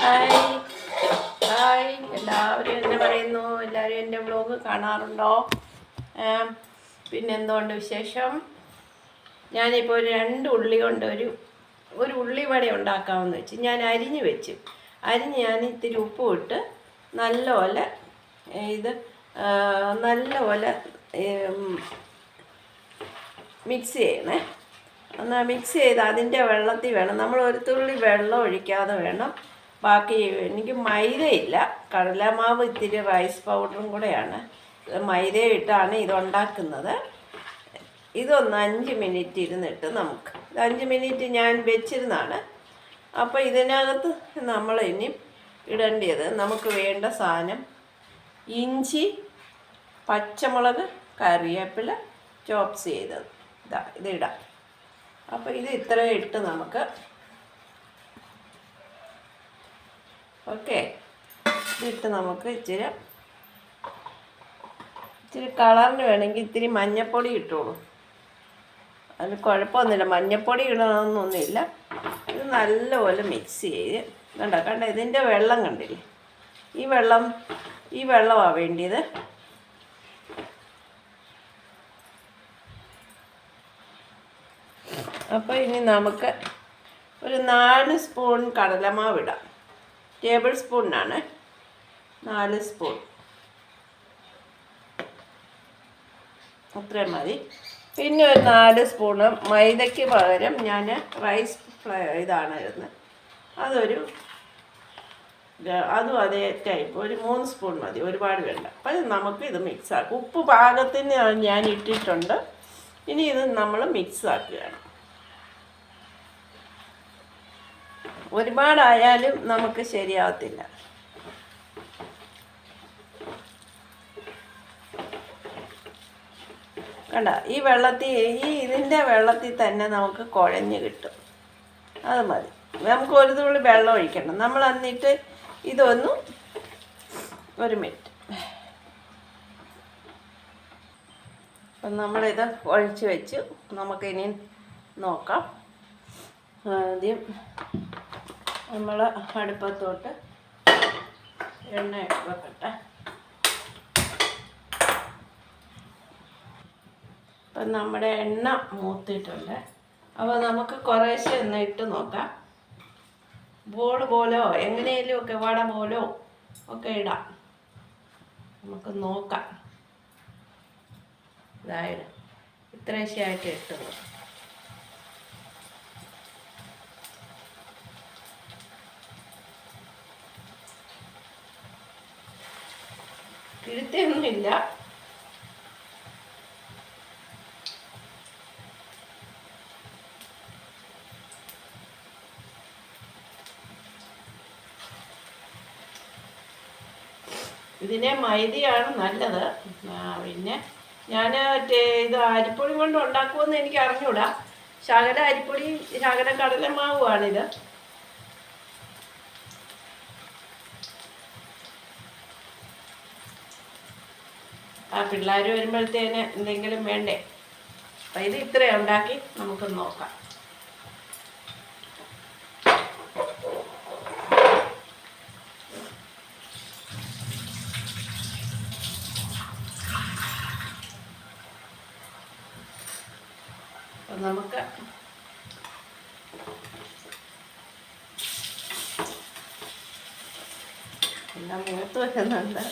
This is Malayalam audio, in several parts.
ഹായ് ഹായ്, എല്ലാവരും എന്നെ പറയുന്നു. എല്ലാവരും എൻ്റെ വ്ലോഗ് കാണാറുണ്ടോ? പിന്നെന്തുകൊണ്ട് വിശേഷം? ഞാനിപ്പോൾ ഒരു 2 ഉള്ളി കൊണ്ട് ഒരു ഉള്ളിവട ഉണ്ടാക്കാമെന്ന് വെച്ച് ഞാൻ അരിഞ്ഞ് വെച്ചു. ഞാൻ ഇത്തിരി ഉപ്പ് ഇട്ട് നല്ലപോലെ ഇത് നല്ലപോലെ മിക്സ് ചെയ്യണേ. എന്നാൽ മിക്സ് ചെയ്ത് അതിൻ്റെ വെള്ളത്തിൽ വേണം, നമ്മൾ ഒരു തുള്ളി വെള്ളം ഒഴിക്കാതെ വേണം. ബാക്കി എനിക്ക് മൈദയില്ല, കടലമാവ് ഇത്തിരി റൈസ് പൗഡറും കൂടെയാണ്, മൈദ ഇട്ടാണ് ഇതുണ്ടാക്കുന്നത്. ഇതൊന്ന് 5 മിനിറ്റ് ഇരുന്നിട്ട് നമുക്ക് 5 മിനിറ്റ് ഞാൻ വെച്ചിരുന്നാണ്. അപ്പോൾ ഇതിനകത്ത് നമ്മൾ ഇനി ഇടേണ്ടത്, നമുക്ക് വേണ്ട സാധനം ഇഞ്ചി, പച്ചമുളക്, കറിവേപ്പില ചോപ്സ് ചെയ്തത്, ഇതിടാം. അപ്പോൾ ഇത് ഇത്രയും ഇട്ട് നമുക്ക് ഇതിട്ട് നമുക്ക് ഇച്ചിരി കളറിന് വേണമെങ്കിൽ ഇത്തിരി മഞ്ഞൾപ്പൊടി ഇട്ടോളൂ. അതിന് കുഴപ്പമൊന്നുമില്ല, മഞ്ഞൾപ്പൊടി ഇടണമെന്നൊന്നുമില്ല. ഇത് നല്ലപോലെ മിക്സ് ചെയ്ത് കണ്ട ഇതിൻ്റെ വെള്ളം കണ്ടില്ലേ, ഈ വെള്ളമാണ് വേണ്ടിയത്. അപ്പോൾ ഇനി നമുക്ക് ഒരു 4 സ്പൂൺ കടലമാവ് ഇടാം. ടേബിൾ സ്പൂണിനാണ് 4 സ്പൂൺ, അത്രയും മതി. പിന്നെ ഒരു 4 സ്പൂണ് മൈദയ്ക്ക് പകരം ഞാൻ റൈസ് ഇതാണ് ഇടുന്നത്. അതും അതേ ടൈപ്പ് ഒരു 3 സ്പൂൺ മതി, ഒരുപാട് വേണ്ട. അപ്പം നമുക്ക് ഇത് മിക്സ് ആക്കും. ഉപ്പ് പാകത്തിന് ഞാൻ ഇട്ടിട്ടുണ്ട്. ഇനി ഇത് നമ്മൾ മിക്സ് ആക്കുകയാണ്. ഒരുപാടായാലും നമുക്ക് ശരിയാവത്തില്ല. കണ്ട ഇതിൻ്റെ വെള്ളത്തിൽ തന്നെ നമുക്ക് കുഴഞ്ഞ് കിട്ടും. അത് മതി. നമുക്ക് ഒരു തുള്ളി വെള്ളം ഒഴിക്കണം. നമ്മൾ എന്നിട്ട് ഇതൊന്നും 1 മിനിറ്റ്. അപ്പം നമ്മളിത് ഒഴിച്ച് വെച്ചു. നമുക്കിനി നോക്കാം. ആദ്യം നമ്മൾ അടുപ്പത്തോട്ട് എണ്ണ വെക്കട്ടെ. അപ്പം നമ്മുടെ എണ്ണ മൂത്തിട്ടുണ്ട്. അപ്പോൾ നമുക്ക് കുറേശ്ശെ ഒന്ന് ഇട്ട് നോക്കാം. ബോൾ പോലോ എങ്ങനെയെങ്കിലും ഒക്കെ വട പോലോ ഒക്കെ ഇടാം. നമുക്ക് നോക്കാം. ഇതായത് ഇത്രശ്ശായിട്ട് ഇട്ട് നോക്കാം. തിരുത്തൊന്നുമില്ല. ഇതിനെ മൈദയാണ് നല്ലത്. പിന്നെ ഞാൻ ഇത് അരിപ്പൊടി കൊണ്ട് ഉണ്ടാക്കുമെന്ന് എനിക്ക് അറിഞ്ഞൂടാ. ശകല അരിപ്പൊടി ശകല കടലമാവുമാണിത്. പിള്ളേർ വരുമ്പോഴത്തേന് എന്തെങ്കിലും വേണ്ടേ. അപ്പം ഇത് ഇത്രയും ഉണ്ടാക്കി നമുക്ക് നോക്കാം. അപ്പം നമുക്ക് എല്ലാം മൂത്ത് വരുന്നുണ്ട്.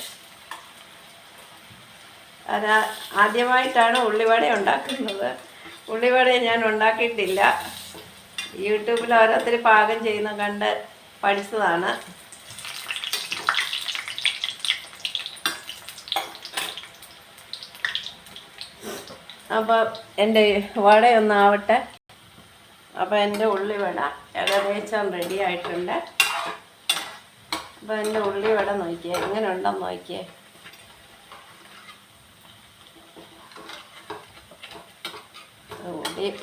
ആദ്യമായിട്ടാണ് ഉള്ളിവട ഉണ്ടാക്കുന്നത്. ഉള്ളിവട ഞാൻ ഉണ്ടാക്കിയിട്ടില്ല. യൂട്യൂബിൽ ഓരോരുത്തർ പാകം ചെയ്യുന്ന കണ്ട് പഠിച്ചതാണ്. അപ്പോൾ എൻ്റെ വടയൊന്നാവട്ടെ. അപ്പോൾ എൻ്റെ ഉള്ളിവട ഏകദേശം റെഡി ആയിട്ടുണ്ട്. അപ്പോൾ എൻ്റെ ഉള്ളിവട നോക്കിയേ, എങ്ങനെ ഉണ്ടെന്ന് നോക്കിയേ.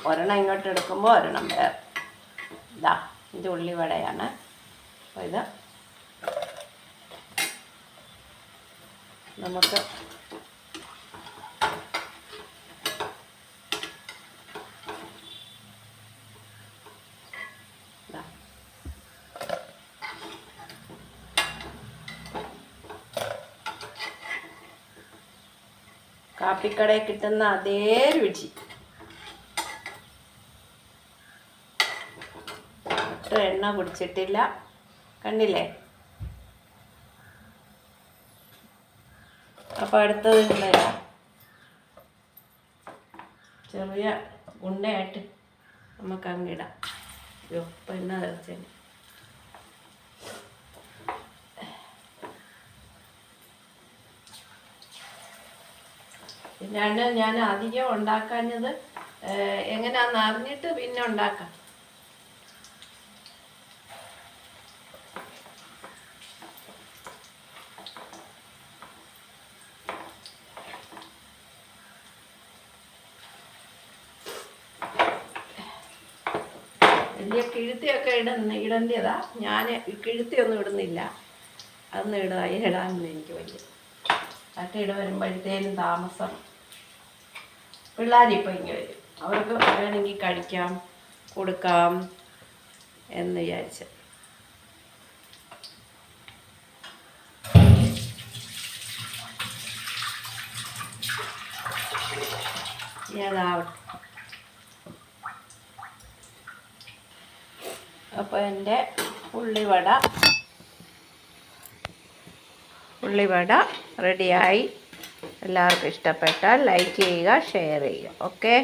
ഒരെണ്ണം ഇങ്ങോട്ട് എടുക്കുമ്പോൾ ഒരെണ്ണം വേറെ. ഇത് ഉള്ളിവടയാണ്. അപ്പോൾ ഇത് നമുക്ക് കാപ്പിക്കടയിൽ കിട്ടുന്ന അതേ രുചി. ഒട്ടും എണ്ണ കുടിച്ചിട്ടില്ല, കണ്ടില്ലേ? അപ്പോൾ അടുത്തത് ഇടാം. ചെറിയ ഉണ്ടയായിട്ട് നമുക്ക് അങ്ങിടാം. അയ്യോ ഇപ്പം എന്നാ തെറിച്ചേ. പിന്നെയാണ് ഞാൻ അധികം ഉണ്ടാക്കാഞ്ഞത്, എങ്ങനെയാണെന്ന് അറിഞ്ഞിട്ട് പിന്നെ ഉണ്ടാക്കാം. വലിയ കിഴുത്തിയൊക്കെ ഇടേണ്ടതാ. ഞാൻ കിഴുത്തിയൊന്നും ഇടുന്നില്ല, അതൊന്നും ഇടാനൊന്നും എനിക്ക് വലിയ അതൊക്കെ വരുമ്പോഴത്തേനും താമസം. പിള്ളേരിപ്പോൾ ഇങ്ങനെ വരും, അവർക്ക് വേണമെങ്കിൽ കഴിക്കാം, കൊടുക്കാം എന്ന് വിചാരിച്ച്. ഏതാവട്ടെ. അപ്പോൾ എൻ്റെ ഉള്ളിവട റെഡിയായി. എല്ലാവർക്കും ഇഷ്ടപ്പെട്ടാൽ ലൈക്ക് ചെയ്യുക, ഷെയർ ചെയ്യുക. ഓക്കെ.